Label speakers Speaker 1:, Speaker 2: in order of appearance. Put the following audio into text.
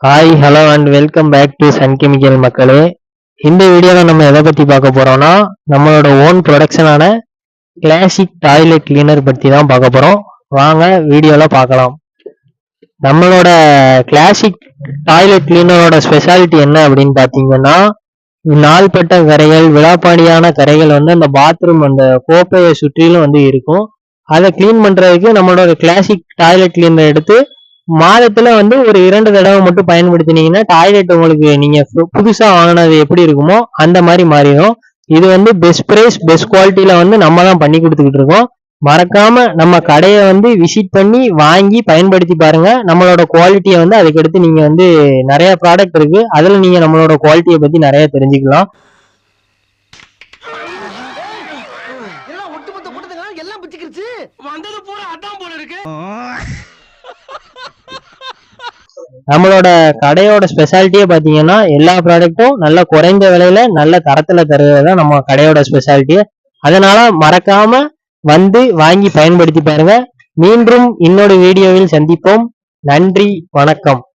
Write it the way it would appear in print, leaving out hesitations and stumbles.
Speaker 1: Hi hello and welcome back to sun chemical மக்களே. இந்த வீடியோவில் நம்ம எதை பற்றி பார்க்க போகிறோம்னா நம்மளோட ஓன் ப்ரொடக்ஷனான கிளாசிக் டாய்லெட் கிளீனர் பற்றி தான் பார்க்க போகிறோம். வாங்க வீடியோவில் பார்க்கலாம். நம்மளோட கிளாசிக் டாய்லெட் கிளீனரோட ஸ்பெஷாலிட்டி என்ன அப்படின்னு பார்த்தீங்கன்னா, நாள்பட்ட கரைகள் விழாப்பாடியான கரைகள் வந்து அந்த பாத்ரூம் அந்த கோப்பையை சுற்றிலும் வந்து இருக்கும். அதை கிளீன் பண்ணுறதுக்கு நம்மளோட கிளாசிக் டாய்லெட் கிளீனர் எடுத்து மாதத்துல வந்து ஒரு 2 தடவை மட்டும் பயன்படுத்தினீங்கன்னா டாய்லெட் உங்களுக்கு நீங்க புதுசா வாங்கினது எப்படி இருக்குமோ அந்த மாதிரி மாறிடும். இது வந்து பெஸ்ட் பிரைஸ் பெஸ்ட் குவாலிட்டியில வந்து நம்ம தான் பண்ணி கொடுத்துக்கிட்டு இருக்கோம். மறக்காம நம்ம கடையை வந்து விசிட் பண்ணி வாங்கி பயன்படுத்தி பாருங்க. நம்மளோட குவாலிட்டியை வந்து அதுக்கடுத்து நீங்க வந்து நிறைய ப்ராடக்ட் இருக்கு, அதுல நீங்க நம்மளோட குவாலிட்டியை பத்தி நிறைய தெரிஞ்சுக்கலாம். நம்மளோட கடையோட ஸ்பெஷாலிட்டியே பாத்தீங்கன்னா எல்லா ப்ராடக்ட்டும் நல்ல குறைந்த விலையில நல்ல தரத்துல தருவதுதான் நம்ம கடையோட ஸ்பெஷாலிட்டி. அதனால மறக்காம வந்து வாங்கி பயன்படுத்தி பாருங்க. மீண்டும் இன்னொரு வீடியோவில் சந்திப்போம். நன்றி, வணக்கம்.